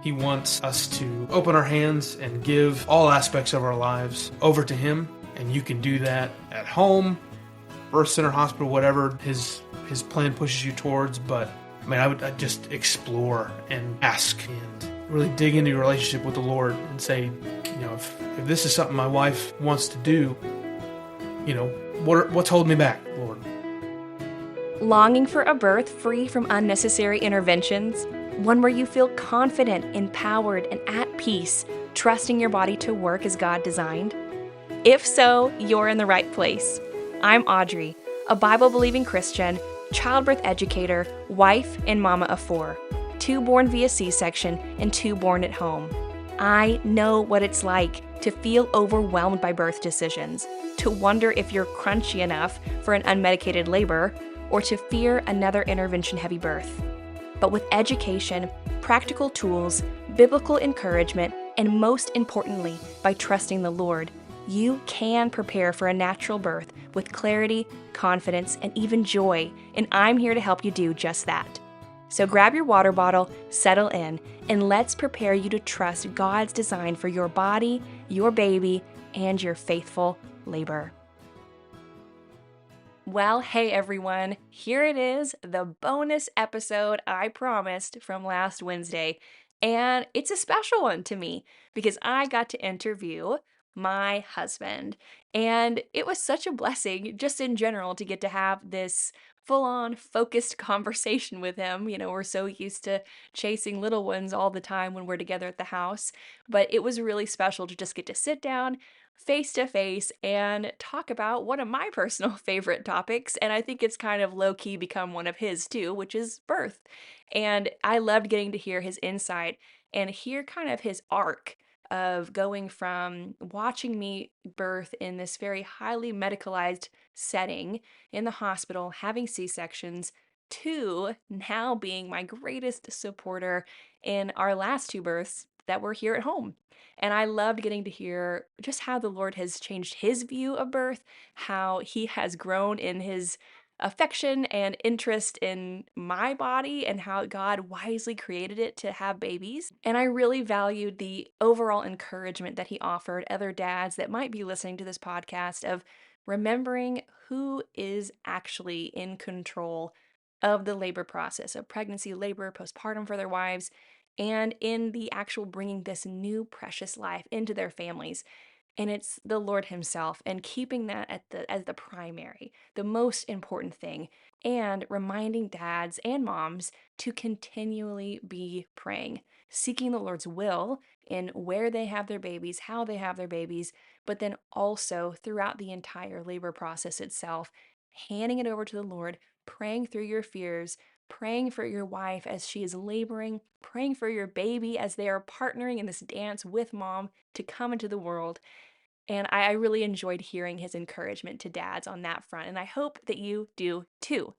He wants us to open our hands and give all aspects of our lives over to Him, and you can do that at home, birth center, hospital, whatever His plan pushes you towards. But I'd just explore and ask and really dig into your relationship with the Lord and say, if this is something my wife wants to do, what's holding me back, Lord? Longing for a birth free from unnecessary interventions? One where you feel confident, empowered, and at peace, trusting your body to work as God designed? If so, you're in the right place. I'm Audrey, a Bible-believing Christian, childbirth educator, wife, and mama of 4. 2 born via C-section and 2 born at home. I know what it's like to feel overwhelmed by birth decisions, to wonder if you're crunchy enough for an unmedicated labor, or to fear another intervention-heavy birth. But with education, practical tools, biblical encouragement, and most importantly, by trusting the Lord, you can prepare for a natural birth with clarity, confidence, and even joy, and I'm here to help you do just that. So grab your water bottle, settle in, and let's prepare you to trust God's design for your body, your baby, and your faithful labor. Well, hey everyone, here it is, the bonus episode I promised from last Wednesday. And it's a special one to me because I got to interview my husband. And it was such a blessing, just in general, to get to have this full-on focused conversation with him. We're so used to chasing little ones all the time when we're together at the house. But it was really special to just get to sit down face to face and talk about one of my personal favorite topics. And I think it's kind of low key become one of his too, which is birth. And I loved getting to hear his insight and hear kind of his arc of going from watching me birth in this very highly medicalized setting in the hospital, having C-sections, to now being my greatest supporter in our last 2 births that were here at home. And I loved getting to hear just how the Lord has changed his view of birth, how he has grown in his affection and interest in my body, and how God wisely created it to have babies. And I really valued the overall encouragement that he offered other dads that might be listening to this podcast of remembering who is actually in control of the labor process of pregnancy, labor, postpartum for their wives, and in the actual bringing this new precious life into their families. And it's the Lord himself, and keeping that as the primary, the most important thing, and reminding dads and moms to continually be praying, seeking the Lord's will in where they have their babies, how they have their babies, but then also throughout the entire labor process itself, handing it over to the Lord, praying through your fears, praying for your wife as she is laboring, praying for your baby as they are partnering in this dance with mom to come into the world. And I really enjoyed hearing his encouragement to dads on that front, and I hope that you do too.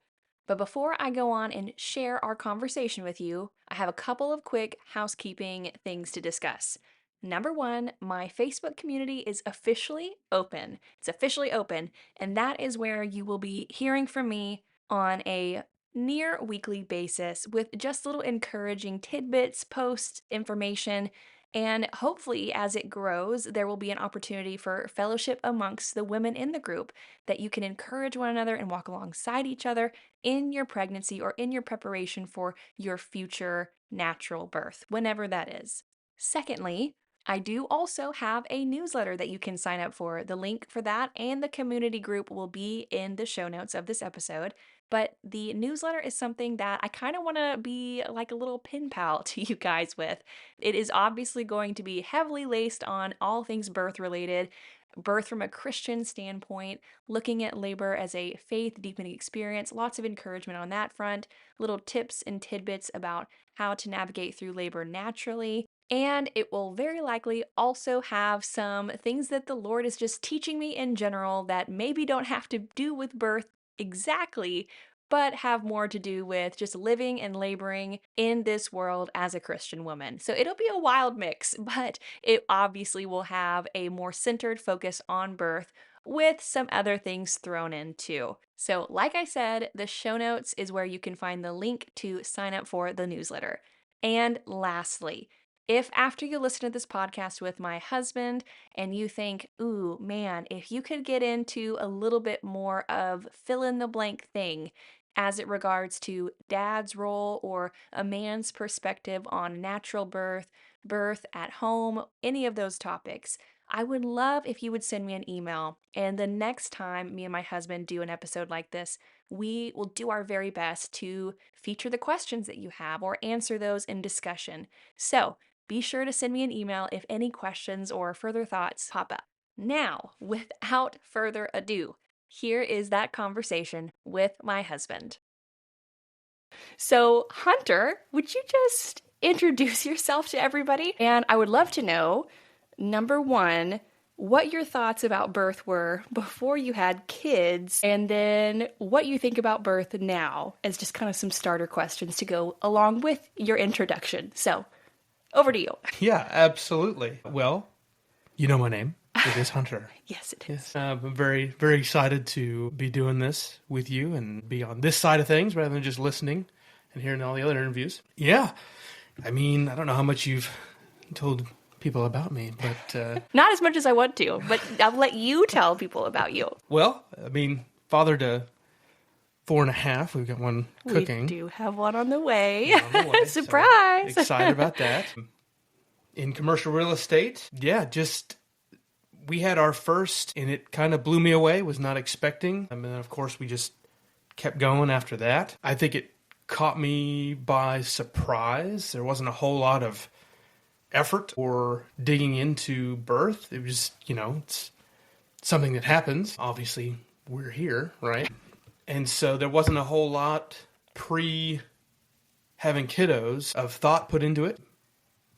But before I go on and share our conversation with you, I have a couple of quick housekeeping things to discuss. Number 1, my Facebook community is officially open. It's officially open, and that is where you will be hearing from me on a near weekly basis with just little encouraging tidbits, posts, information, and hopefully, as it grows, there will be an opportunity for fellowship amongst the women in the group that you can encourage one another and walk alongside each other in your pregnancy or in your preparation for your future natural birth, whenever that is. Secondly, I do also have a newsletter that you can sign up for. The link for that and the community group will be in the show notes of this episode. But the newsletter is something that I kind of want to be like a little pen pal to you guys with. It is obviously going to be heavily laced on all things birth related, birth from a Christian standpoint, looking at labor as a faith deepening experience, lots of encouragement on that front, little tips and tidbits about how to navigate through labor naturally. And it will very likely also have some things that the Lord is just teaching me in general that maybe don't have to do with birth exactly, but have more to do with just living and laboring in this world as a Christian woman. So it'll be a wild mix, but it obviously will have a more centered focus on birth with some other things thrown in too. So, like I said, the show notes is where you can find the link to sign up for the newsletter. And lastly, If after you listen to this podcast with my husband and you think, ooh, man, if you could get into a little bit more of fill in the blank thing as it regards to dad's role or a man's perspective on natural birth, birth at home, any of those topics, I would love if you would send me an email. And the next time me and my husband do an episode like this, we will do our very best to feature the questions that you have or answer those in discussion. So be sure to send me an email if any questions or further thoughts pop up. Now, without further ado, here is that conversation with my husband. So, Hunter, would you just introduce yourself to everybody? And I would love to know, number one, what your thoughts about birth were before you had kids, and then what you think about birth now, as just kind of some starter questions to go along with your introduction. So, over to you. Yeah, absolutely. Well, you know my name. It is Hunter. Yes, it is. Yes. I'm very, very excited to be doing this with you and be on this side of things rather than just listening and hearing all the other interviews. Yeah. I mean, I don't know how much you've told people about me, but... Not as much as I want to, but I'll let you tell people about you. Well, I mean, father to 4.5. We've got one cooking. We do have one on the way. Surprise! So excited about that. In commercial real estate, yeah, just... We had our first, and it kind of blew me away, was not expecting. And then, of course, we just kept going after that. I think it caught me by surprise. There wasn't a whole lot of effort or digging into birth. It was, it's something that happens. Obviously, we're here, right? And so there wasn't a whole lot pre-having kiddos of thought put into it.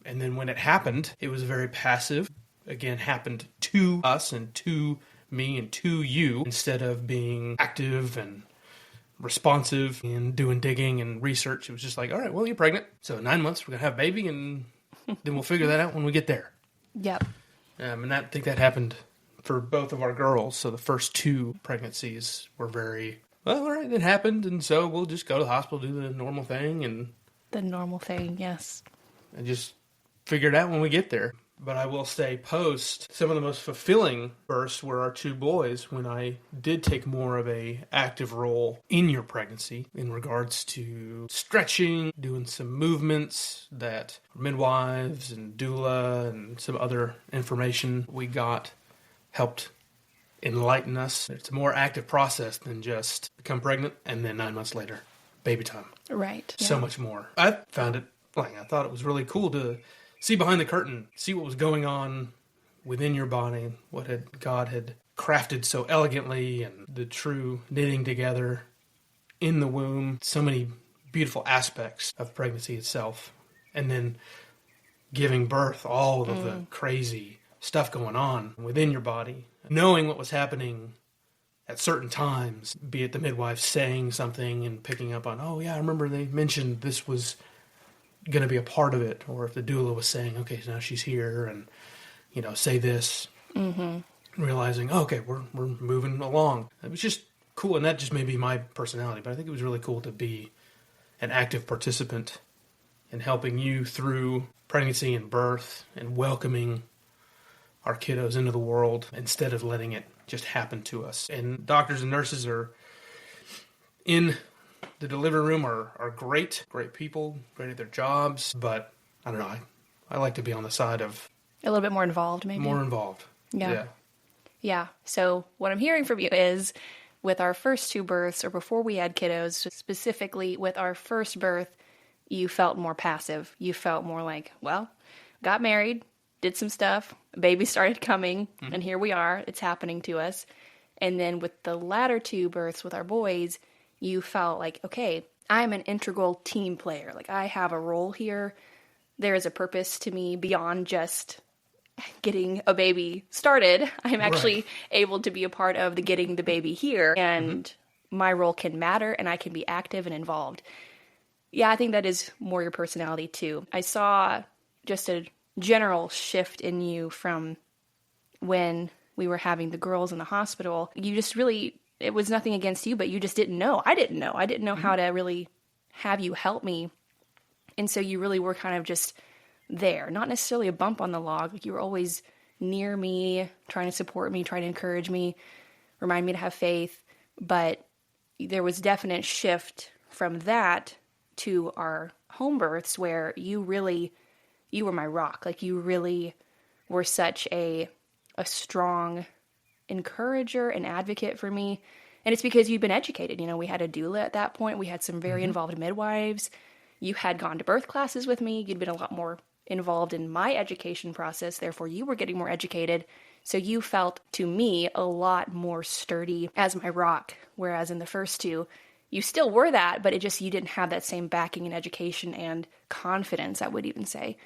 And then when it happened, it was very passive. Again, happened to us and to me and to you instead of being active and responsive and doing digging and research. It was just like, all right, well, you're pregnant. So 9 months, we're going to have a baby, and then we'll figure that out when we get there. Yep. And I think that happened for both of our girls. So the first 2 pregnancies were very, well, all right, it happened. And so we'll just go to the hospital, do the normal thing. The normal thing, yes. And just figure it out when we get there. But I will say post, some of the most fulfilling births were our 2 boys when I did take more of a active role in your pregnancy in regards to stretching, doing some movements that midwives and doula and some other information we got helped enlighten us. It's a more active process than just become pregnant and then 9 months later, baby time. Right. So yeah. much more. I found it, I thought it was really cool to see behind the curtain, see what was going on within your body, what God had crafted so elegantly, and the true knitting together in the womb. So many beautiful aspects of pregnancy itself. And then giving birth, all of the crazy stuff going on within your body. Knowing what was happening at certain times, be it the midwife saying something and picking up on, oh yeah, I remember they mentioned this was going to be a part of it, or if the doula was saying, okay, so now she's here, and say this, realizing, okay, we're moving along. It was just cool, and that just may be my personality, but I think it was really cool to be an active participant in helping you through pregnancy and birth and welcoming our kiddos into the world instead of letting it just happen to us. And doctors and nurses are in the delivery room are great people, great at their jobs, but I don't know, I like to be on the side of... A little bit more involved, maybe? More involved. Yeah. So what I'm hearing from you is with our first 2 births, or before we had kiddos, specifically with our first birth, you felt more passive. You felt more like, well, got married, did some stuff, baby started coming, and here we are, it's happening to us. And then with the latter 2 births with our boys, you felt like, okay, I'm an integral team player. Like, I have a role here. There is a purpose to me beyond just getting a baby started. I'm actually able to be a part of the getting the baby here, and my role can matter, and I can be active and involved. Yeah, I think that is more your personality, too. I saw just a general shift in you from when we were having the girls in the hospital. You just really... It was nothing against you, but you just didn't know. I didn't know how to really have you help me. And so you really were kind of just there, not necessarily a bump on the log. Like you were always near me, trying to support me, trying to encourage me, remind me to have faith. But there was definite shift from that to our home births where you were my rock. Like you really were such a strong encourager and advocate for me. And it's because you'd been educated. You know, we had a doula at that point. We had some very involved midwives. You had gone to birth classes with me. You'd been a lot more involved in my education process. Therefore, you were getting more educated. So you felt, to me, a lot more sturdy as my rock. Whereas in the first two, you still were that, but you didn't have that same backing in education and confidence, I would even say.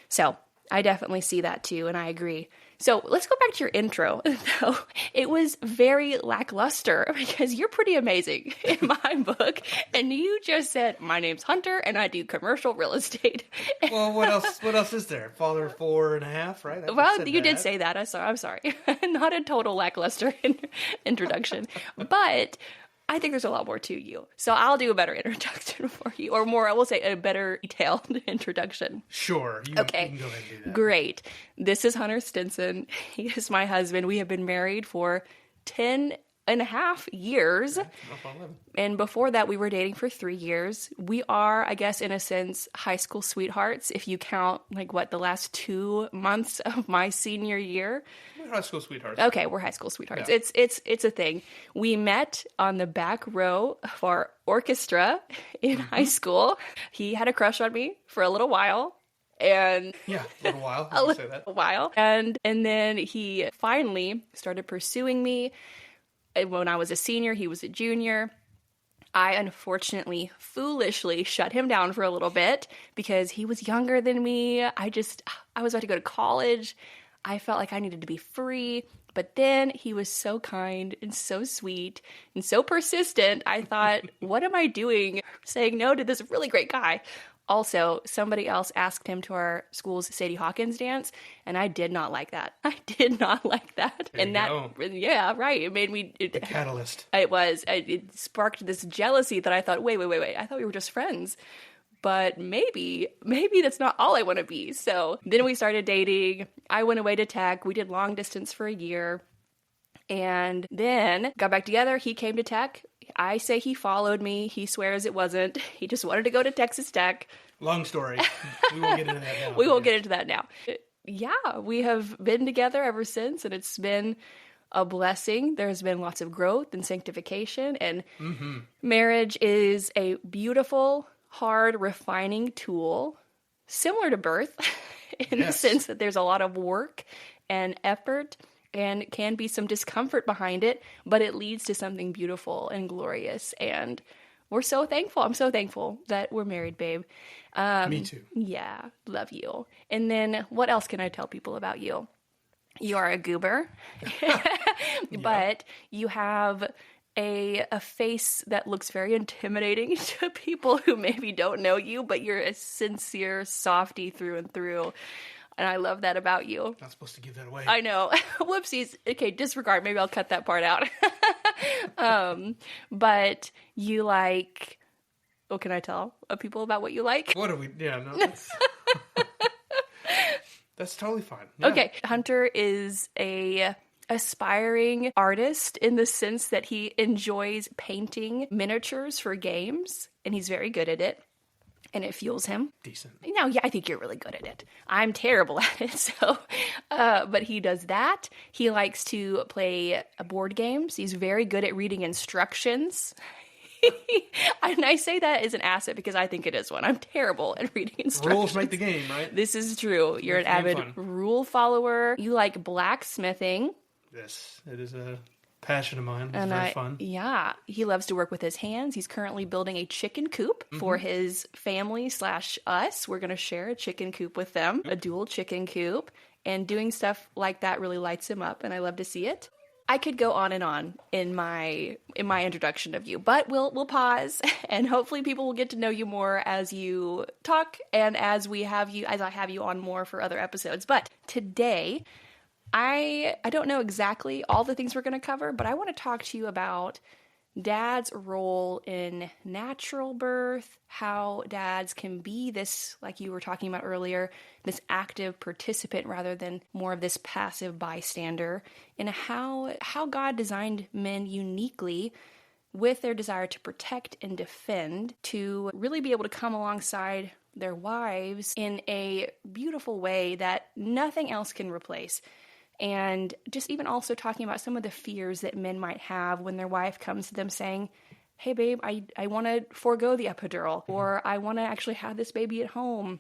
So I definitely see that too, and I agree. So let's go back to your intro, though. It was very lackluster because you're pretty amazing in my book, and you just said, my name's Hunter, and I do commercial real estate. Well, what else? What else is there? Father of 4.5, right? Well, you did say that. I'm sorry. Not a total lackluster introduction, but I think there's a lot more to you. So I'll do a better introduction for you, or more, I will say a better detailed introduction. Sure. Okay. You can go ahead and do that. Great. This is Hunter Stinson. He is my husband. We have been married for 10 and a half years. And before that, we were dating for 3 years. We are, I guess, in a sense, high school sweethearts, if you count, the last 2 months of my senior year. We're high school sweethearts. Okay, we're high school sweethearts. Yeah. It's a thing. We met on the back row of our orchestra in high school. He had a crush on me for a little while. And yeah, a little while. a little while. And then he finally started pursuing me. When I was a senior, he was a junior. I unfortunately, foolishly shut him down for a little bit because he was younger than me. I was about to go to college. I felt like I needed to be free. But then he was so kind and so sweet and so persistent. I thought, what am I doing saying no to this really great guy? Also, somebody else asked him to our school's Sadie Hawkins dance, and I did not like that. I did not like that. There and you that, go. yeah, right. It made me... The catalyst. It sparked this jealousy that I thought, wait. I thought we were just friends. But maybe that's not all I want to be. So then we started dating. I went away to tech. We did long distance for a year. And then got back together. He came to tech. I say he followed me. He swears it wasn't. He just wanted to go to Texas Tech. Long story. We won't get into that now. We won't get into that now. Yeah, we have been together ever since, and it's been a blessing. There's been lots of growth and sanctification, and marriage is a beautiful, hard, refining tool, similar to birth, in the sense that there's a lot of work and effort, and can be some discomfort behind it, but it leads to something beautiful and glorious. And we're so thankful. I'm so thankful that we're married, babe. Me too. Yeah, love you. And then what else can I tell people about you? You are a goober, but you have a face that looks very intimidating to people who maybe don't know you, but you're a sincere softie through and through. And I love that about you. Not supposed to give that away. I know. Whoopsies. Okay, disregard. Maybe I'll cut that part out. But you like... What can I tell people about what you like? What are we... Yeah, no, that's totally fine. Yeah. Okay. Hunter is a aspiring artist in the sense that he enjoys painting miniatures for games, and he's very good at it. And it fuels him. Decent. No, yeah, I think you're really good at it. I'm terrible at it, so... but he does that. He likes to play board games. He's very good at reading instructions. And I say that as an asset because I think it is one. I'm terrible at reading instructions. Rules make the game, right? This is true. You're an avid rule follower. You like blacksmithing. Yes, it is a passion of mine. It's And very fun. Yeah, he loves to work with his hands. He's currently building a chicken coop for his family / us. We're going to share a chicken coop with them, a dual chicken coop, and doing stuff like that really lights him up, and I love to see it. I could go on and on in my introduction of you, but we'll pause, and hopefully people will get to know you more as you talk and as I have you on more for other episodes. But today, I don't know exactly all the things we're going to cover, but I want to talk to you about dad's role in natural birth, how dads can be this, like you were talking about earlier, this active participant rather than more of this passive bystander, and how God designed men uniquely with their desire to protect and defend, to really be able to come alongside their wives in a beautiful way that nothing else can replace. And just even also talking about some of the fears that men might have when their wife comes to them saying, hey babe, I want to forego the epidural, or I want to actually have this baby at home.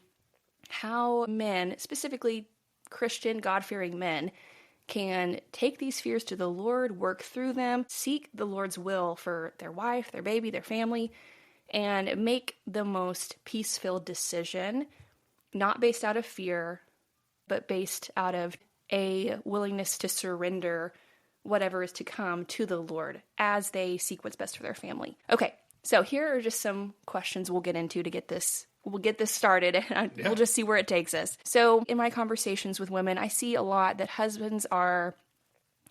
How men, specifically Christian, God-fearing men, can take these fears to the Lord, work through them, seek the Lord's will for their wife, their baby, their family, and make the most peace-filled decision, not based out of fear, but based out of a willingness to surrender whatever is to come to the Lord as they seek what's best for their family. Okay, so here are just some questions we'll get into to get this started, and we'll just see where it takes us. So in my conversations with women, I see a lot that husbands are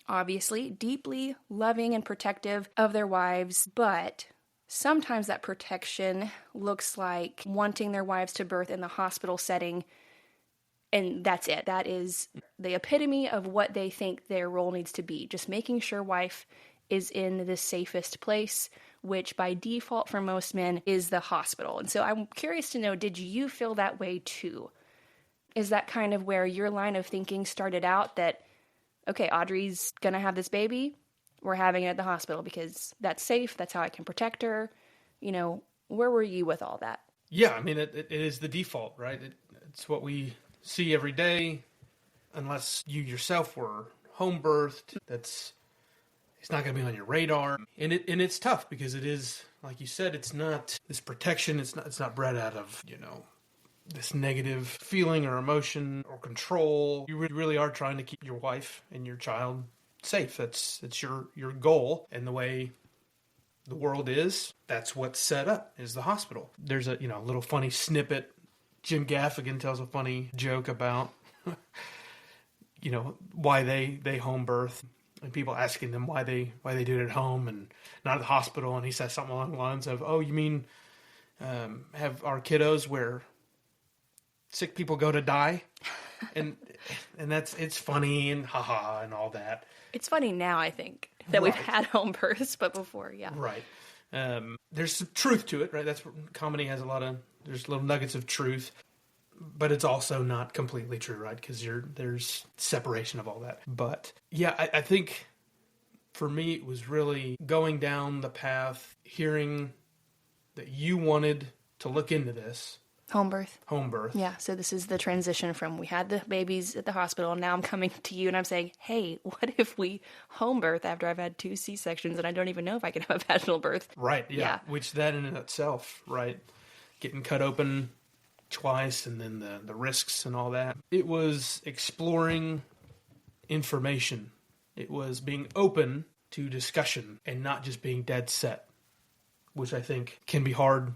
obviously deeply loving and protective of their wives, but sometimes that protection looks like wanting their wives to birth in the hospital setting, and that's it. That is the epitome of what they think their role needs to be, just making sure wife is in the safest place, which by default for most men is the hospital. And so I'm curious to know, did you feel that way too? Is that kind of where your line of thinking started out, that, okay, Audrey's going to have this baby, we're having it at the hospital because that's safe, that's how I can protect her? You know, where were you with all that? Yeah, I mean, it is the default, right? It's what we see every day, unless you yourself were home birthed. It's not going to be on your radar, and it's tough because it is, like you said, it's not this protection. It's not bred out of this negative feeling or emotion or control. You really are trying to keep your wife and your child safe. That's your goal, and the way the world is, that's what's set up, is the hospital. There's a little funny snippet. Jim Gaffigan tells a funny joke about why they home birth, and people asking them why they do it at home and not at the hospital, and he says something along the lines of, "Oh, you mean have our kiddos where sick people go to die?" and it's funny and haha and all that. It's funny now, I think, that we've had home births, but before, yeah. Right. There's some truth to it, right? That's what comedy has there's little nuggets of truth, but it's also not completely true, right? Because there's separation of all that. But yeah, I think for me, it was really going down the path, hearing that you wanted to look into this. Home birth. Yeah, so this is the transition from we had the babies at the hospital, and now I'm coming to you and I'm saying, hey, what if we home birth after I've had 2 C-sections and I don't even know if I can have a vaginal birth? Right, yeah. Which that in itself, right? Getting cut open twice and then the risks and all that. It was exploring information. It was being open to discussion and not just being dead set, which I think can be hard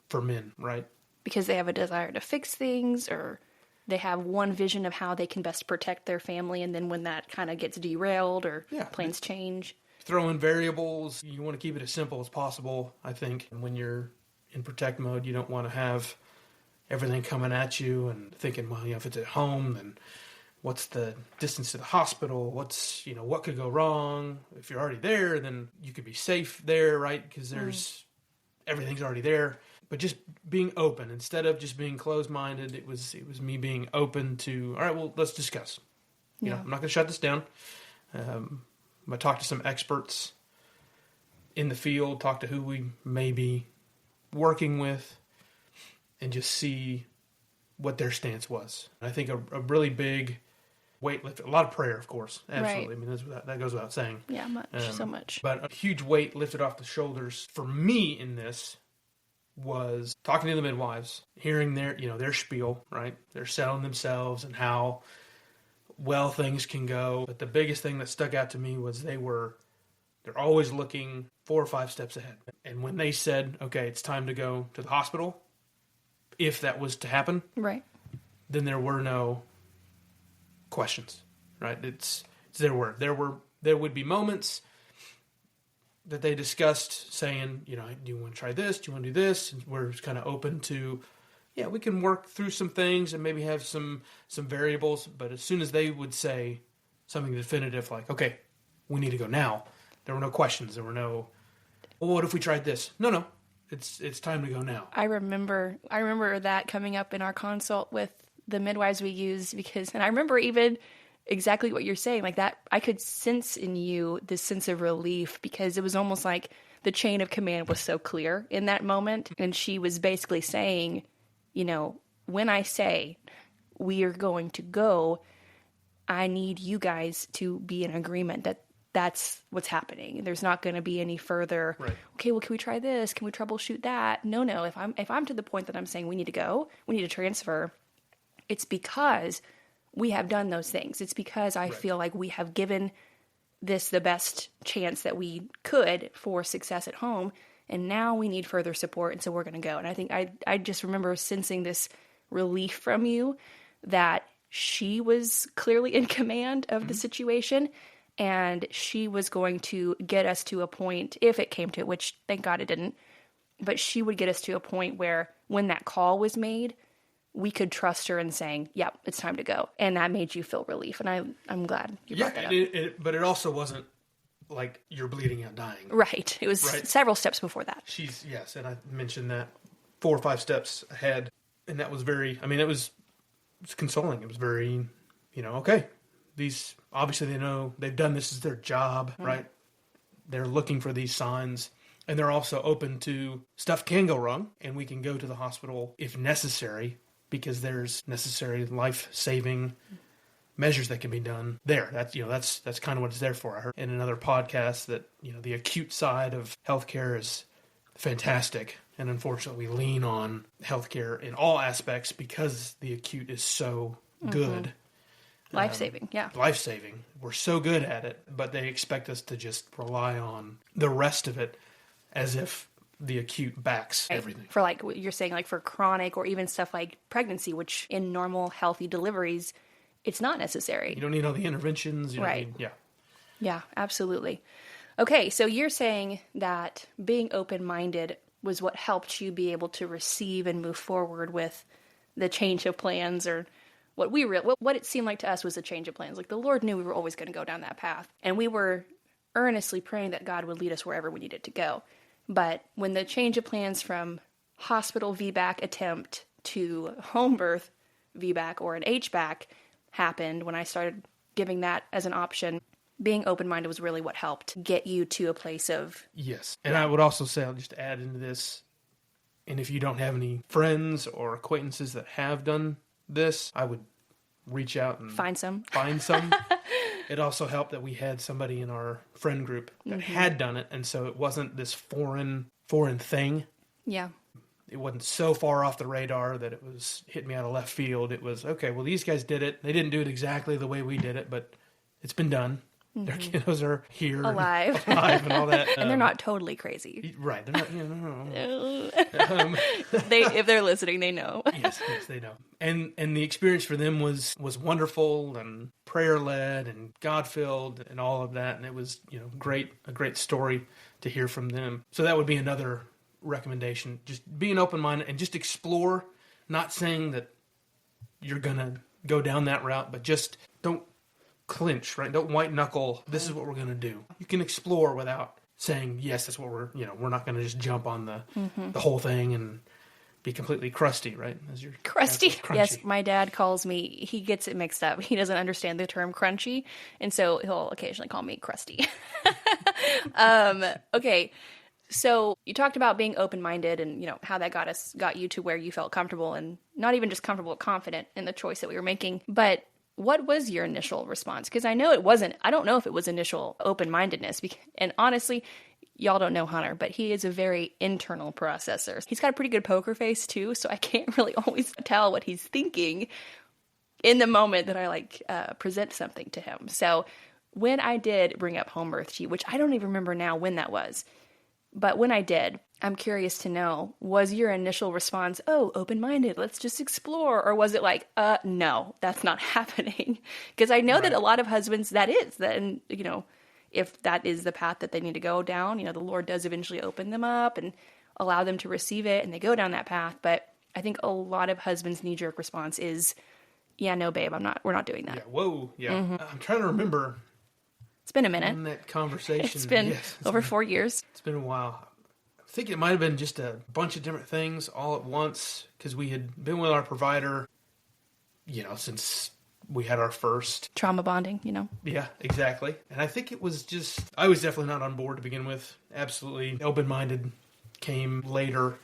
for men, right? Because they have a desire to fix things, or they have one vision of how they can best protect their family, and then when that kind of gets derailed or plans change. Throw in variables. You want to keep it as simple as possible, I think. And when you're in protect mode, you don't want to have everything coming at you and thinking, well, if it's at home, then what's the distance to the hospital? What's, what could go wrong? If you're already there, then you could be safe there, right? Because everything's already there. But just being open instead of just being closed-minded. It was me being open to, all right, well, let's discuss. I'm not going to shut this down. I'm going to talk to some experts in the field, talk to who we may be working with, and just see what their stance was. I think a really big weight lift, a lot of prayer, of course, absolutely. Right. I mean, that goes without saying. Yeah, so much. But a huge weight lifted off the shoulders for me in this was talking to the midwives, hearing their spiel, right? They're selling themselves and how well things can go. But the biggest thing that stuck out to me was they're always looking 4 or 5 steps ahead. And when they said, okay, it's time to go to the hospital, if that was to happen, right, then there were no questions, right? It's their word. There would be moments that they discussed saying, do you want to try this? Do you want to do this? And we're kind of open to, yeah, we can work through some things and maybe have some variables. But as soon as they would say something definitive like, okay, we need to go now, there were no questions. There were no, well, what if we tried this? No. It's time to go now. I remember that coming up in our consult with the midwives we used and I remember even exactly what you're saying, like that I could sense in you this sense of relief because it was almost like the chain of command was so clear in that moment. And she was basically saying, when I say we are going to go, I need you guys to be in agreement that that's what's happening. There's not going to be any further, right. Okay, well, can we try this? Can we troubleshoot that? No. If I'm to the point that I'm saying we need to go, we need to transfer, it's because we have done those things. It's because I feel like we have given this the best chance that we could for success at home. And now we need further support. And so we're going to go. And I think I just remember sensing this relief from you that she was clearly in command of the situation. And she was going to get us to a point, if it came to it, which thank God it didn't, but she would get us to a point where when that call was made, we could trust her in saying, yeah, it's time to go. And that made you feel relief. And I'm glad you brought that up. But it also wasn't like you're bleeding out dying. Right. It was several steps before that. Yes, and I mentioned that 4 or 5 steps ahead. And that was it was consoling. It was very, okay. These, obviously they know they've done this as their job, right? They're looking for these signs. And they're also open to stuff can go wrong. And we can go to the hospital if necessary, because there's necessary life-saving measures that can be done there. That's kind of what it's there for. I heard in another podcast that, the acute side of healthcare is fantastic. And unfortunately, we lean on healthcare in all aspects because the acute is so good. Life-saving, yeah. Life-saving. We're so good at it, but they expect us to just rely on the rest of it as if the acute backs everything. For like what you're saying, like for chronic or even stuff like pregnancy, which in normal healthy deliveries, it's not necessary. You don't need all the interventions. You don't right. need, Yeah, absolutely. Okay, so you're saying that being open-minded was what helped you be able to receive and move forward with the change of plans, or what it seemed like to us was a change of plans. Like the Lord knew we were always going to go down that path, and we were earnestly praying that God would lead us wherever we needed to go. But when the change of plans from hospital VBAC attempt to home birth VBAC or an HBAC happened, when I started giving that as an option, being open-minded was really what helped get you to a place of... Yes. And I would also say, I'll just add into this, and if you don't have any friends or acquaintances that have done this, I would reach out and... Find some. It also helped that we had somebody in our friend group that had done it, and so it wasn't this foreign thing. Yeah. It wasn't so far off the radar that it was hitting me out of left field. It was, okay, well, these guys did it. They didn't do it exactly the way we did it, but it's been done. Their kiddos are here. Alive and all that. And they're not totally crazy. Right. They're not, no. If they're listening, they know. Yes, they know. And the experience for them was wonderful and prayer-led and God-filled and all of that. And it was, a great story to hear from them. So that would be another recommendation. Just being open-minded and just explore, not saying that you're going to go down that route, but just don't clinch, right? Don't white knuckle. This is what we're going to do. You can explore without saying, yes, that's what we're not going to just jump on the whole thing and be completely crusty, right? As you're crusty. Yes, my dad calls me, he gets it mixed up. He doesn't understand the term crunchy. And so he'll occasionally call me crusty. Okay. So you talked about being open-minded and, how that got you to where you felt comfortable, and not even just comfortable, but confident in the choice that we were making. But what was your initial response? Because I don't know if it was initial open-mindedness. And honestly, y'all don't know Hunter, but he is a very internal processor. He's got a pretty good poker face too, so I can't really always tell what he's thinking in the moment that I present something to him. So when I did bring up home birth to you, which I don't even remember now when that was, but when I did, I'm curious to know, was your initial response, oh, open-minded, let's just explore? Or was it like, no, that's not happening? Because I know that a lot of husbands, and, if that is the path that they need to go down. The Lord does eventually open them up and allow them to receive it, and they go down that path. But I think a lot of husbands' knee-jerk response is, yeah, no, babe, we're not doing that. Yeah, whoa, yeah. I'm trying to remember. It's been a minute. In that conversation. It's been over 4 years. It's been a while. I think it might have been just a bunch of different things all at once, because we had been with our provider, since we had our first. Trauma bonding, Yeah, exactly. And I think it was just, I was definitely not on board to begin with. Absolutely open-minded came later.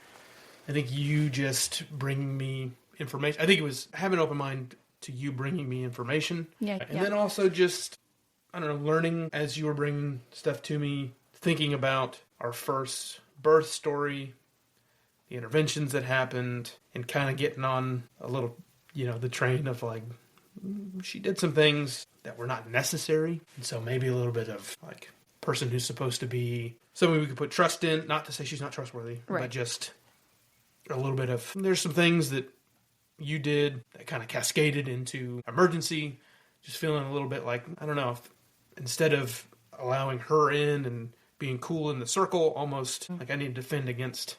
I think you just bringing me information. I think it was having an open mind to you bringing me information. Yeah. And then also just, I don't know, learning as you were bringing stuff to me, thinking about our first birth story, the interventions that happened, and kind of getting on a little, the train of like, she did some things that were not necessary. And so maybe a little bit of like person who's supposed to be somebody we could put trust in, not to say she's not trustworthy, but just a little bit of, there's some things that you did that kind of cascaded into emergency, just feeling a little bit like, I don't know, if instead of allowing her in and being cool in the circle, almost like I need to defend against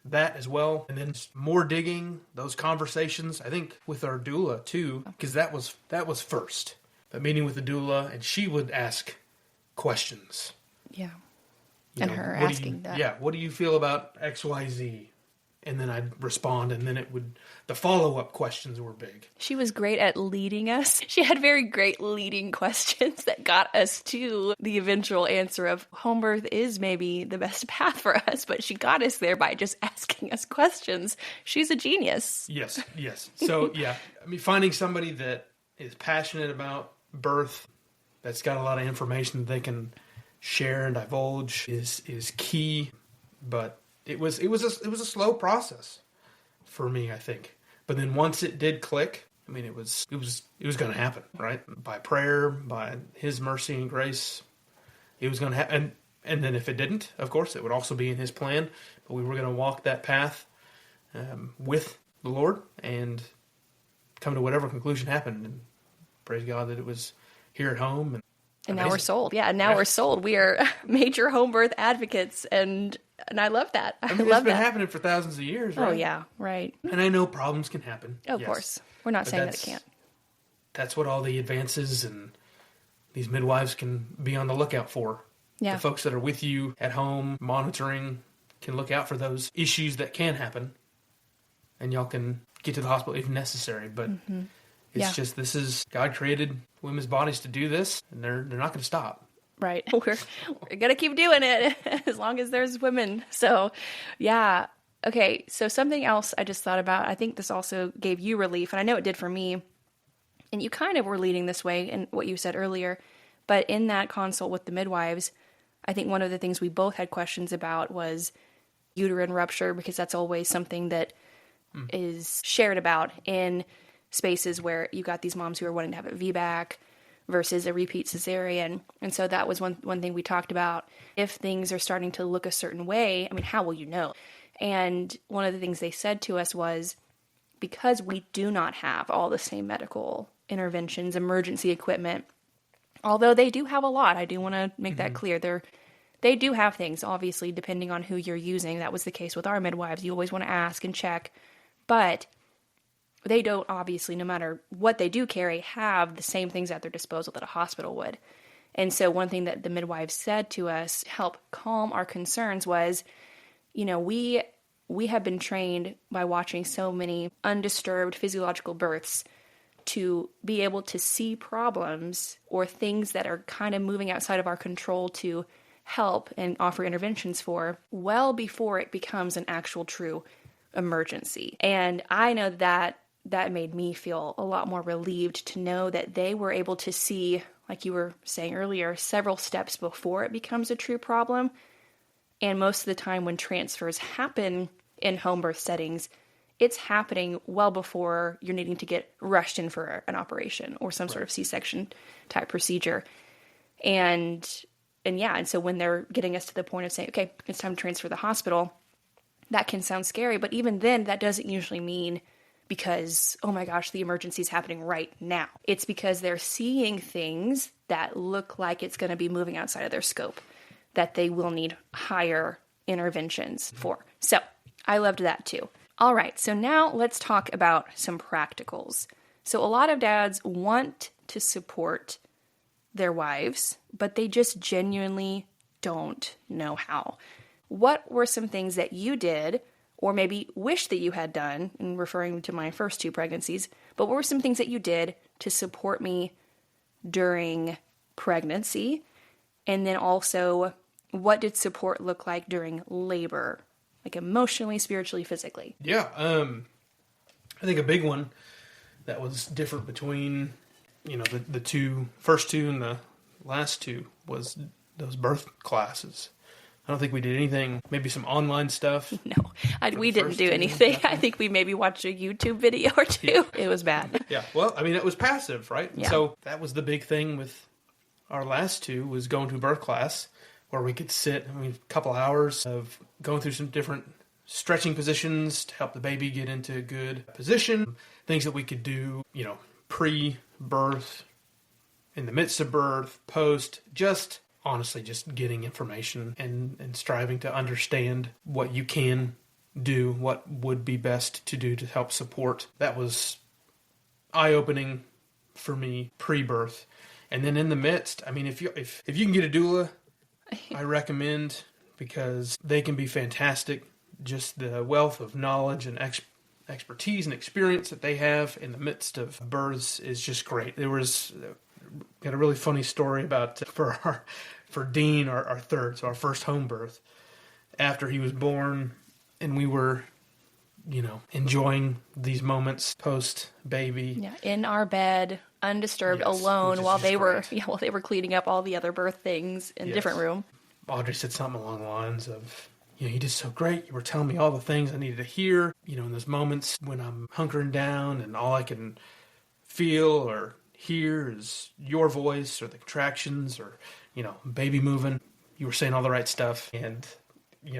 that as well. And then more digging, those conversations, I think with our doula too, because that was first. But meeting with the doula, and she would ask questions. Yeah. And her asking that. Yeah, what do you feel about XYZ? And then I'd respond, and then the follow-up questions were big. She was great at leading us. She had very great leading questions that got us to the eventual answer of home birth is maybe the best path for us, but she got us there by just asking us questions. She's a genius. Yes. So, yeah, finding somebody that is passionate about birth, that's got a lot of information that they can share and divulge is key, but It was a slow process for me, I think. But then once it did click, it was going to happen, right? By prayer, by His mercy and grace, it was going to happen. And then if it didn't, of course, it would also be in His plan. But we were going to walk that path with the Lord and come to whatever conclusion happened. And praise God that it was here at home. And now we're sold. Yeah, and now we're sold. We are major home birth advocates, and I love that. I love it's been happening for thousands of years, right? Oh, yeah, right. And I know problems can happen. Of course. We're not saying that it can't. That's what all the advances and these midwives can be on the lookout for. Yeah. The folks that are with you at home, monitoring, can look out for those issues that can happen. And y'all can get to the hospital if necessary. But it's just, this is, God created women's bodies to do this, and they're not going to stop. Right. We're going to keep doing it as long as there's women. So, yeah. Okay. So something else I just thought about, I think this also gave you relief, and I know it did for me. And you kind of were leading this way in what you said earlier. But in that consult with the midwives, I think one of the things we both had questions about was uterine rupture, because that's always something that is shared about in spaces where you got these moms who are wanting to have a VBAC versus a repeat cesarean. And so that was one thing we talked about. If things are starting to look a certain way, how will you know? And one of the things they said to us was, because we do not have all the same medical interventions, emergency equipment, although they do have a lot, I do want to make that clear. They do have things, obviously, depending on who you're using. That was the case with our midwives. You always want to ask and check. But they don't, obviously, no matter what they do carry, have the same things at their disposal that a hospital would. And so one thing that the midwives said to us to help calm our concerns was, we have been trained by watching so many undisturbed physiological births to be able to see problems or things that are kind of moving outside of our control to help and offer interventions for well before it becomes an actual true emergency. And I know that made me feel a lot more relieved to know that they were able to see, like you were saying earlier, several steps before it becomes a true problem. And most of the time when transfers happen in home birth settings, it's happening well before you're needing to get rushed in for an operation or some sort of C-section type procedure. And so when they're getting us to the point of saying, okay, it's time to transfer to the hospital, that can sound scary. But even then, that doesn't usually mean because, oh my gosh, the emergency is happening right now. It's because they're seeing things that look like it's going to be moving outside of their scope, that they will need higher interventions for. So I loved that too. All right, so now let's talk about some practicals. So a lot of dads want to support their wives, but they just genuinely don't know how. What were some things that you did, or maybe wish that you had done, in referring to my first 2 pregnancies, but what were some things that you did to support me during pregnancy? And then also, what did support look like during labor? Like emotionally, spiritually, physically? Yeah, I think a big one that was different between, the first two and the last 2 was those birth classes. I don't think we did anything, maybe some online stuff. No, we didn't do anything. I think we maybe watched a YouTube video or 2. Yeah. It was bad. Yeah, well, I mean, it was passive, right? Yeah. So that was the big thing with our last 2, was going to a birth class where we could sit, a couple hours of going through some different stretching positions to help the baby get into a good position, things that we could do, pre-birth, in the midst of birth, post, honestly, just getting information and striving to understand what you can do, what would be best to do to help support. That was eye-opening for me pre-birth. And then in the midst, if you can get a doula, I recommend, because they can be fantastic. Just the wealth of knowledge and expertise and experience that they have in the midst of births is just great. Got a really funny story about for Dean, our third, so our first home birth, after he was born, and we were, enjoying these moments post baby. Yeah, in our bed, undisturbed, Yes, alone, while they great. were cleaning up all the other birth things in a different room. Audrey said something along the lines of, you did so great. You were telling me all the things I needed to hear. In those moments when I'm hunkering down and all I can feel or hear is your voice or the contractions or, baby moving. You were saying all the right stuff. And,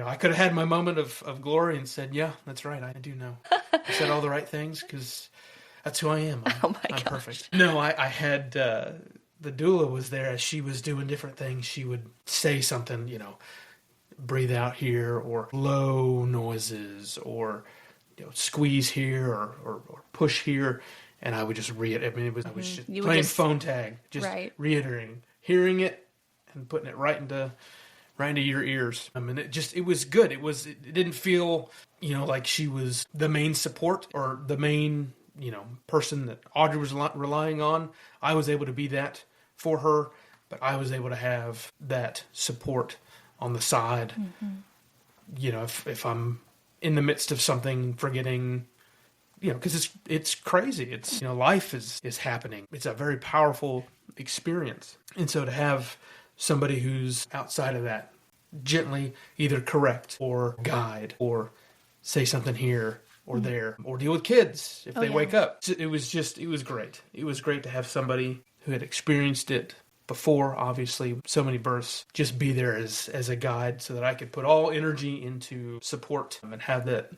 I could have had my moment of glory and said, yeah, that's right. I do know. I said all the right things because that's who I am. I'm perfect. No, I had, the doula was there as she was doing different things. She would say something, breathe out here, or low noises, or squeeze here, or push here. And I would just I was just playing phone tag, just reiterating, hearing it, and putting it right into your ears. It was good. It didn't feel, like she was the main support or the main, person that Audrey was relying on. I was able to be that for her, but I was able to have that support on the side. Mm-hmm. If I'm in the midst of something, forgetting, because it's crazy. It's, life is happening. It's a very powerful experience. And so to have somebody who's outside of that gently either correct or guide or say something here or there, or deal with kids if they wake up. It was great. It was great to have somebody who had experienced it before, obviously, so many births, just be there as a guide so that I could put all energy into support and have that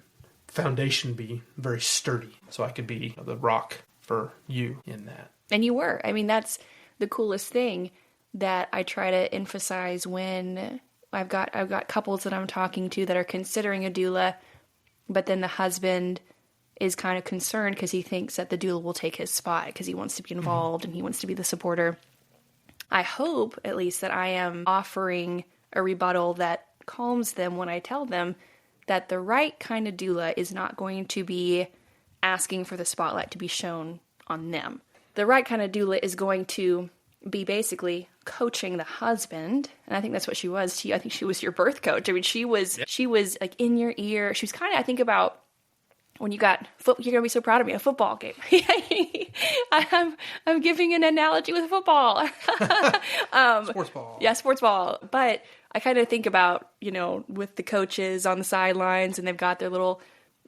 foundation be very sturdy so I could be the rock for you in that. And you were. That's the coolest thing that I try to emphasize when I've got couples that I'm talking to that are considering a doula, but then the husband is kind of concerned because he thinks that the doula will take his spot because he wants to be involved and he wants to be the supporter. I hope, at least, that I am offering a rebuttal that calms them when I tell them that the right kind of doula is not going to be asking for the spotlight to be shown on them. The right kind of doula is going to be basically coaching the husband, and I think that's what she was. I think she was your birth coach. She was like in your ear. She was kind of, I think about when you're gonna be so proud of me, a football game. I'm giving an analogy with football. Sports ball. Yeah, sports ball. But I kind of think about, with the coaches on the sidelines and they've got their little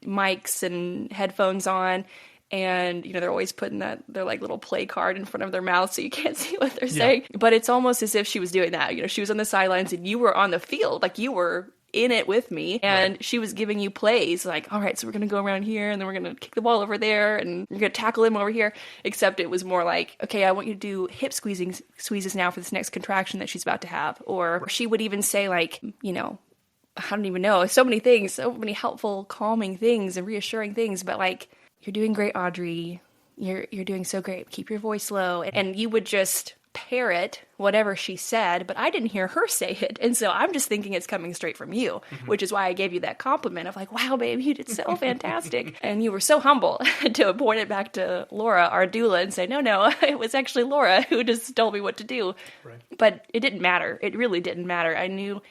mics and headphones on, and, they're always putting their like little play card in front of their mouth so you can't see what they're saying. But it's almost as if she was doing that. She was on the sidelines and you were on the field. Like you were in it with me, and she was giving you plays like, all right, so we're going to go around here, and then we're going to kick the ball over there, and you're going to tackle him over here. Except it was more like, okay, I want you to do hip squeezes now for this next contraction that she's about to have. Or she would even say like, I don't even know, so many things, so many helpful, calming things and reassuring things, but like, you're doing great, Audrey. You're doing so great. Keep your voice low. And you would just parrot whatever she said, but I didn't hear her say it. And so I'm just thinking it's coming straight from you, which is why I gave you that compliment of like, wow, babe, you did so fantastic. And you were so humble to point it back to Laura, our doula, and say, no, it was actually Laura who just told me what to do. Right. But it didn't matter. It really didn't matter. I knew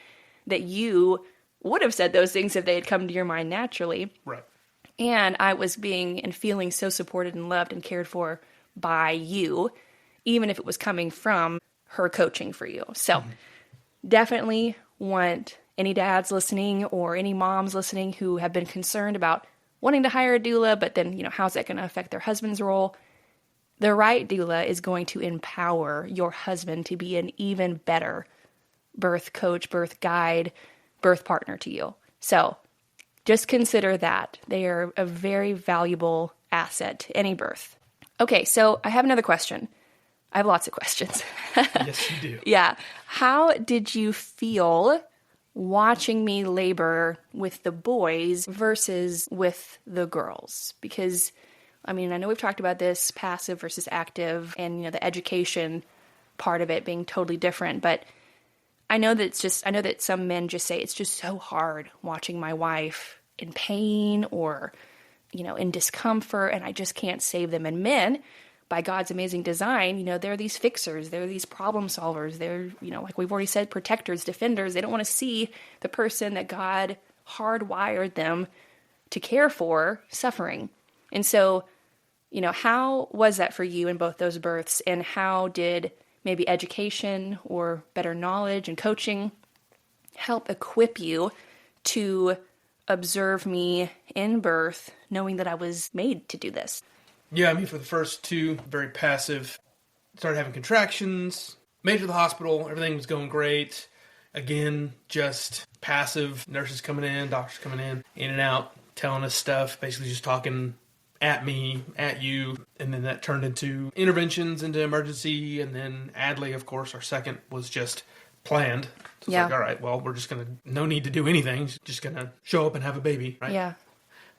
that you would have said those things if they had come to your mind naturally. Right. And I was being and feeling so supported and loved and cared for by you, even if it was coming from her coaching for you. So definitely want any dads listening or any moms listening who have been concerned about wanting to hire a doula, but then, how's that going to affect their husband's role? The right doula is going to empower your husband to be an even better birth coach, birth guide, birth partner to you. So just consider that. They are a very valuable asset to any birth. Okay, so I have another question. I have lots of questions. Yes, you do. Yeah. How did you feel watching me labor with the boys versus with the girls? Because, I know we've talked about this, passive versus active, and, the education part of it being totally different, but I know that some men just say it's just so hard watching my wife in pain or, in discomfort, and I just can't save them. And men, by God's amazing design, they're these fixers, they're these problem solvers, they're, like we've already said, protectors, defenders. They don't want to see the person that God hardwired them to care for suffering. And so, how was that for you in both those births, and how did maybe education or better knowledge and coaching help equip you to observe me in birth, knowing that I was made to do this? Yeah, for the first two, very passive. Started having contractions, made it to the hospital, everything was going great. Again, just passive, nurses coming in, doctors coming in and out, telling us stuff, basically just talking at me, at you, and then that turned into interventions, into emergency, and then Adley, of course, our second, was just planned. So it's like, all right, well, we're just going to, no need to do anything, just going to show up and have a baby, right? Yeah.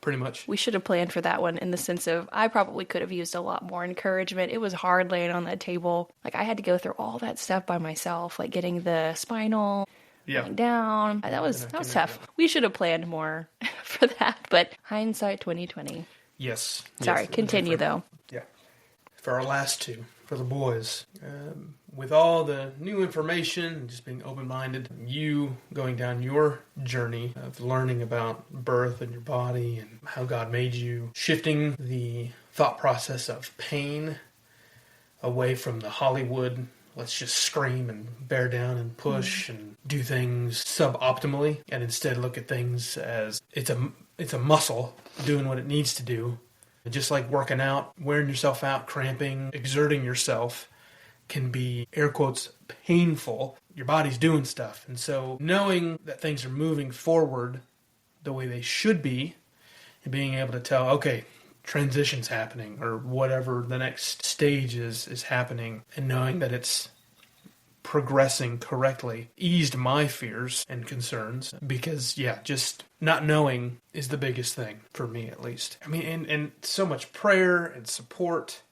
Pretty much. We should have planned for that one in the sense of I probably could have used a lot more encouragement. It was hard laying on that table. Like I had to go through all that stuff by myself, like getting the spinal lying down. That was tough. We should have planned more for that, but hindsight 2020. Yes. Sorry, continue though. Yeah. For our last two, for the boys, with all the new information and just being open-minded, you going down your journey of learning about birth and your body and how God made you, shifting the thought process of pain away from the Hollywood, let's just scream and bear down and push and do things suboptimally, and instead look at things as it's a muscle doing what it needs to do. Just like working out, wearing yourself out, cramping, exerting yourself can be, air quotes, painful. Your body's doing stuff. And so knowing that things are moving forward the way they should be and being able to tell, okay, transition's happening or whatever the next stage is happening, and knowing that it's progressing correctly eased my fears and concerns, because just not knowing is the biggest thing for me, at least. And so much prayer and support.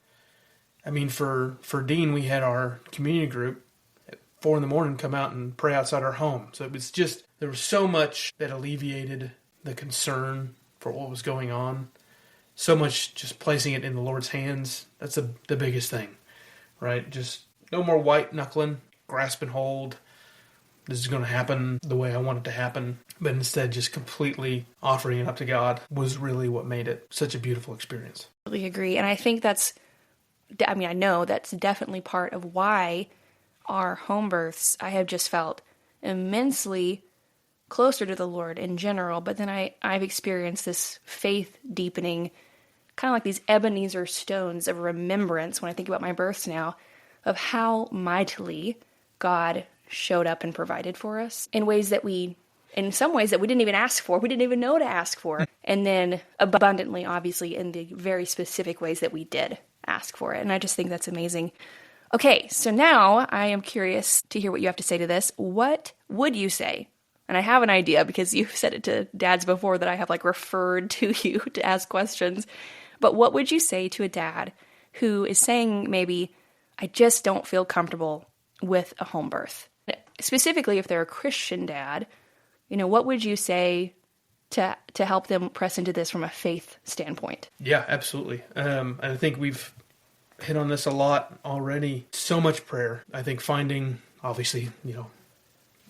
For Dean, we had our community group at 4 a.m. come out and pray outside our home. So it was just, there was so much that alleviated the concern for what was going on. So much just placing it in the Lord's hands. That's the biggest thing, right? Just no more white knuckling, grasp and hold. This is going to happen the way I want it to happen. But instead, just completely offering it up to God was really what made it such a beautiful experience. I really agree. And I think I know that's definitely part of why our home births, I have just felt immensely closer to the Lord in general. But then I've experienced this faith deepening, kind of like these Ebenezer stones of remembrance when I think about my births now, of how mightily God showed up and provided for us in ways that we in some ways that we didn't even ask for, we didn't even know to ask for, and then abundantly, obviously, in the very specific ways that we did ask for it. And I just think that's amazing. Okay, so now I am curious to hear what you have to say to this. What would you say? And I have an idea because you've said it to dads before that I have like referred to you to ask questions. But what would you say to a dad who is saying maybe, I just don't feel comfortable with a home birth? Specifically, if they're a Christian dad, what would you say to help them press into this from a faith standpoint? Yeah, absolutely. I think we've hit on this a lot already. So much prayer. I think finding, obviously,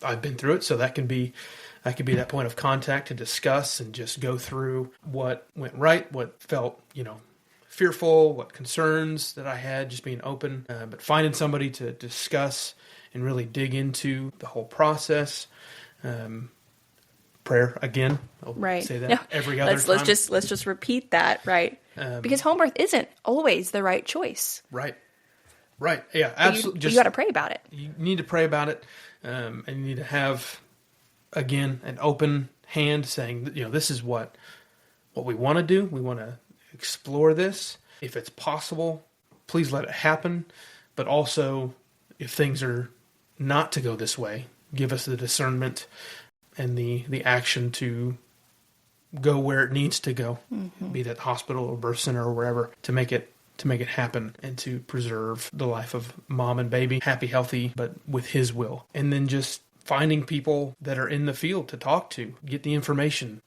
I've been through it, so that could be that point of contact to discuss and just go through what went right, what felt, fearful, what concerns that I had, just being open, but finding somebody to discuss and really dig into the whole process. Prayer again. I'll say that every other time. Let's just repeat that, right? Because home birth isn't always the right choice. Right. Yeah, absolutely. You got to pray about it. You need to pray about it, and you need to have, again, an open hand saying, this is what we want to do. We want to explore this. If it's possible, please let it happen. But also, if things are not to go this way, give us the discernment and the action to go where it needs to go, be that hospital or birth center or wherever, to make it happen and to preserve the life of mom and baby, happy, healthy, but with His will. And then just finding people that are in the field to talk to, get the information,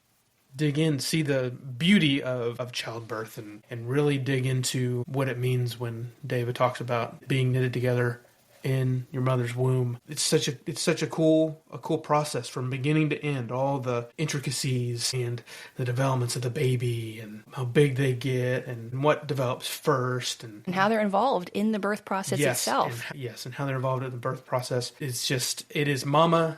dig in, see the beauty of childbirth, and really dig into what it means when David talks about being knitted together in your mother's womb. It's such a cool process from beginning to end, all the intricacies and the developments of the baby and how big they get and what develops first and how they're involved in the birth process itself. And how they're involved in the birth process. It is mama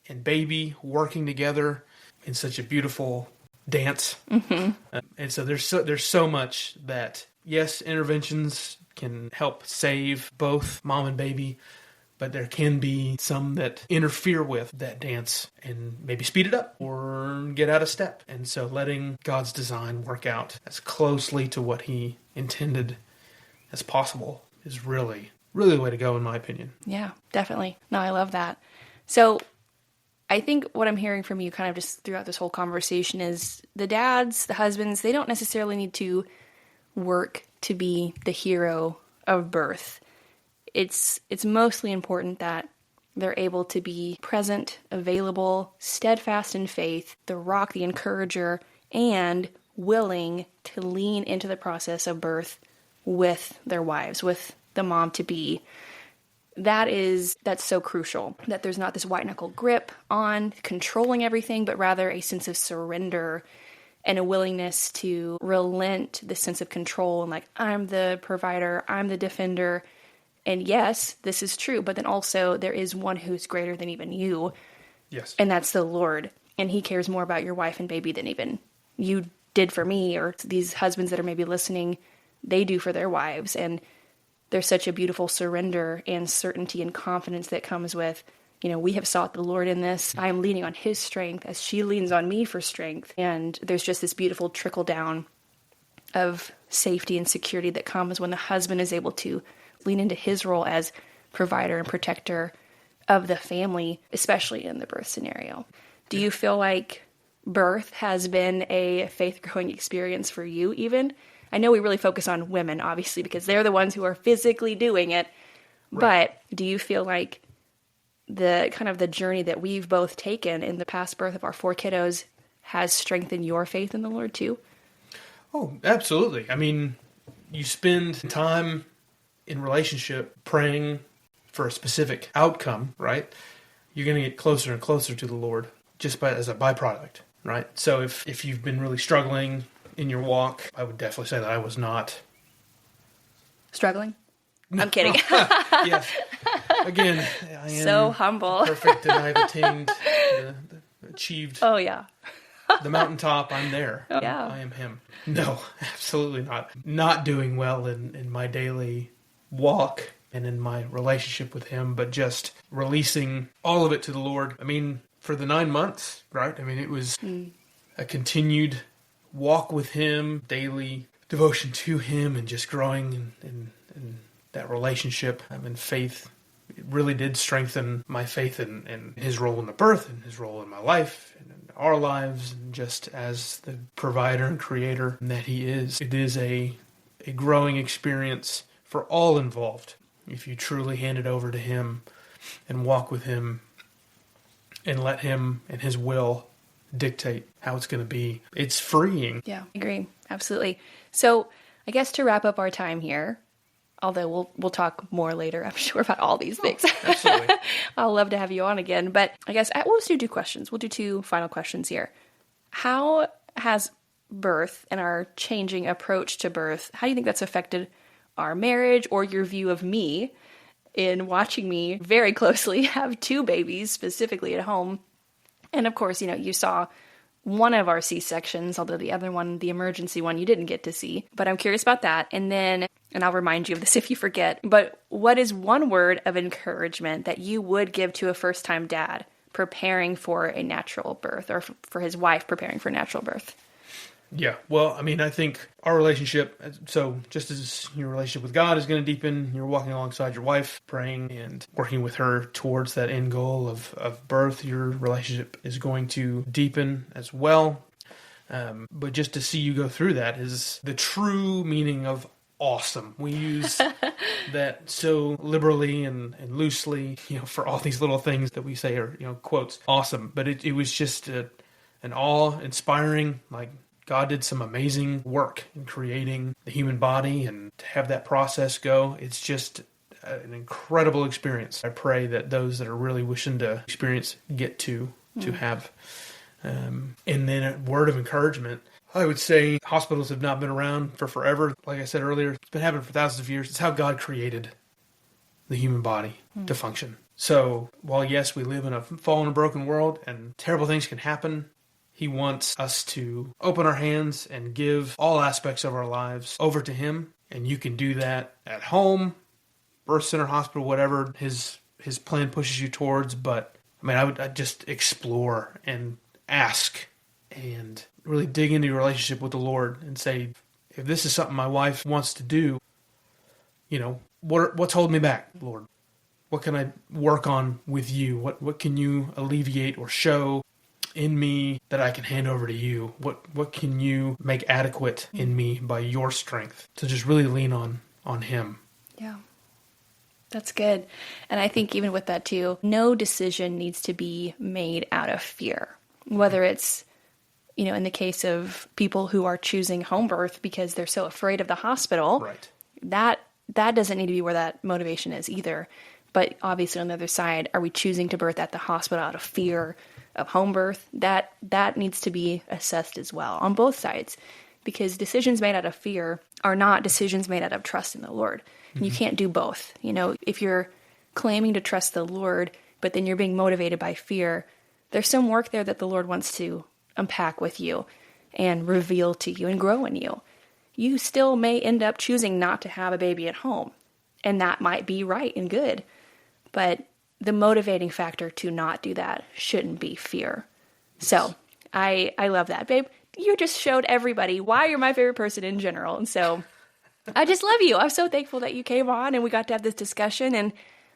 and baby working together in such a beautiful dance. And so there's so much that, yes, interventions can help save both mom and baby, but there can be some that interfere with that dance and maybe speed it up or get out of step. And so letting God's design work out as closely to what He intended as possible is really, really the way to go, in my opinion. Yeah, definitely. No, I love that. So I think what I'm hearing from you kind of just throughout this whole conversation is the dads, the husbands, they don't necessarily need to work to be the hero of birth. It's mostly important that they're able to be present, available, steadfast in faith, the rock, the encourager, and willing to lean into the process of birth with their wives, with the mom-to-be. That's so crucial, that there's not this white-knuckle grip on controlling everything, but rather a sense of surrender and a willingness to relent the sense of control and like, I'm the provider, I'm the defender. And yes, this is true, but then also there is one who's greater than even you. Yes. And that's the Lord. And He cares more about your wife and baby than even you did for me, or these husbands that are maybe listening, they do for their wives. And there's such a beautiful surrender and certainty and confidence that comes with, we have sought the Lord in this. I am leaning on His strength as she leans on me for strength. And there's just this beautiful trickle down of safety and security that comes when the husband is able to lean into his role as provider and protector of the family, especially in the birth scenario. Do you feel like birth has been a faith-growing experience for you even? I know we really focus on women, obviously, because they're the ones who are physically doing it. Right. But do you feel like the journey that we've both taken in the past birth of our 4 kiddos has strengthened your faith in the Lord too? Oh, absolutely. I mean, you spend time in relationship praying for a specific outcome, right? You're going to get closer and closer to the Lord just as a byproduct, right? So if you've been really struggling in your walk, I would definitely say that I was not. Struggling? I'm kidding. Yes. Again, I am so humble. Perfect, and I've achieved. Oh, yeah. The mountaintop. I'm there. Oh, yeah. I am Him. No, absolutely not. Not doing well in my daily walk and in my relationship with Him, but just releasing all of it to the Lord. I mean, for the 9 months, right? I mean, it was a continued walk with him, daily devotion to him, and just growing in that relationship and faith. It really did strengthen my faith in his role in the birth and his role in my life and in our lives, and just as the provider and creator that he is. It is a growing experience for all involved if you truly hand it over to him and walk with him and let him and his will dictate how it's going to be. It's freeing. Yeah, I agree. Absolutely. So I guess to wrap up our time here, although we'll talk more later, I'm sure, about all these things. Absolutely. I'll love to have you on again. But I guess we'll just do 2 questions. We'll do 2 final questions here. How has birth and our changing approach to birth, how do you think that's affected our marriage or your view of me in watching me very closely have 2 babies specifically at home? And of course, you saw one of our C-sections, although the other one, the emergency one, you didn't get to see. But I'm curious about that. And I'll remind you of this if you forget, but what is one word of encouragement that you would give to a first-time dad preparing for a natural birth, or for his wife preparing for natural birth? Yeah, well, I mean, I think our relationship, so just as your relationship with God is going to deepen, you're walking alongside your wife, praying and working with her towards that end goal of birth, your relationship is going to deepen as well. But just to see you go through that is the true meaning of awesome. We use that so liberally and loosely, for all these little things that we say are, quotes, awesome. But it was just an awe-inspiring, God did some amazing work in creating the human body, and to have that process go, it's just an incredible experience. I pray that those that are really wishing to experience get to have. And then a word of encouragement, I would say hospitals have not been around for forever. Like I said earlier, it's been happening for thousands of years. It's how God created the human body to function. So while, yes, we live in a fallen and broken world and terrible things can happen, he wants us to open our hands and give all aspects of our lives over to him. And you can do that at home, birth center, hospital, whatever his plan pushes you towards. But I mean, I'd just explore and ask and really dig into your relationship with the Lord and say, if this is something my wife wants to do, what's holding me back, Lord? What can I work on with you? What can you alleviate or show in me that I can hand over to you? What can you make adequate in me by your strength? To just really lean on him. Yeah. That's good. And I think even with that too, no decision needs to be made out of fear. Whether it's, in the case of people who are choosing home birth because they're so afraid of the hospital, right? That doesn't need to be where that motivation is either. But obviously on the other side, are we choosing to birth at the hospital out of fear of home birth? That needs to be assessed as well on both sides, because decisions made out of fear are not decisions made out of trust in the Lord. Mm-hmm. You can't do both. If you're claiming to trust the Lord, but then you're being motivated by fear, there's some work there that the Lord wants to unpack with you and reveal to you and grow in you. You still may end up choosing not to have a baby at home, and that might be right and good. But the motivating factor to not do that shouldn't be fear. Yes. So I love that, babe. You just showed everybody why you're my favorite person in general. And so I just love you. I'm so thankful that you came on and we got to have this discussion, and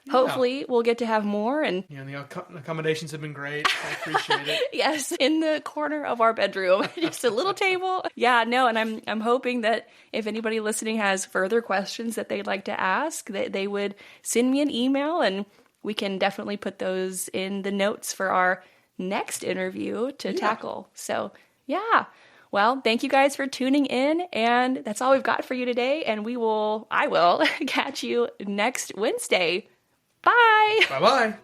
hopefully we'll get to have more. And the accommodations have been great. I appreciate it. Yes, in the corner of our bedroom, just a little table. Yeah, no, and I'm hoping that if anybody listening has further questions that they'd like to ask, that they would send me an email, and we can definitely put those in the notes for our next interview to tackle. So, yeah. Well, thank you guys for tuning in, and that's all we've got for you today, and I will catch you next Wednesday. Bye! Bye-bye!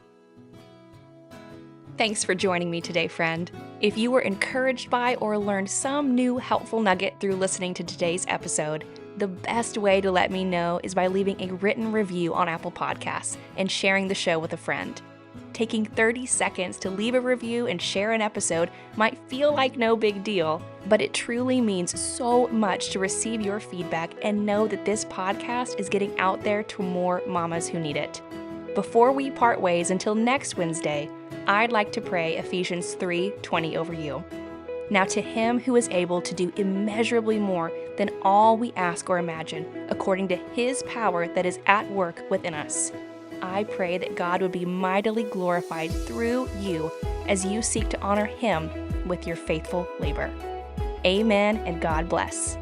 Thanks for joining me today, friend. If you were encouraged by or learned some new helpful nugget through listening to today's episode, the best way to let me know is by leaving a written review on Apple Podcasts and sharing the show with a friend. Taking 30 seconds to leave a review and share an episode might feel like no big deal, but it truly means so much to receive your feedback and know that this podcast is getting out there to more mamas who need it. Before we part ways until next Wednesday, I'd like to pray Ephesians 3:20 over you. Now to him who is able to do immeasurably more than all we ask or imagine, according to his power that is at work within us. I pray that God would be mightily glorified through you as you seek to honor him with your faithful labor. Amen, and God bless.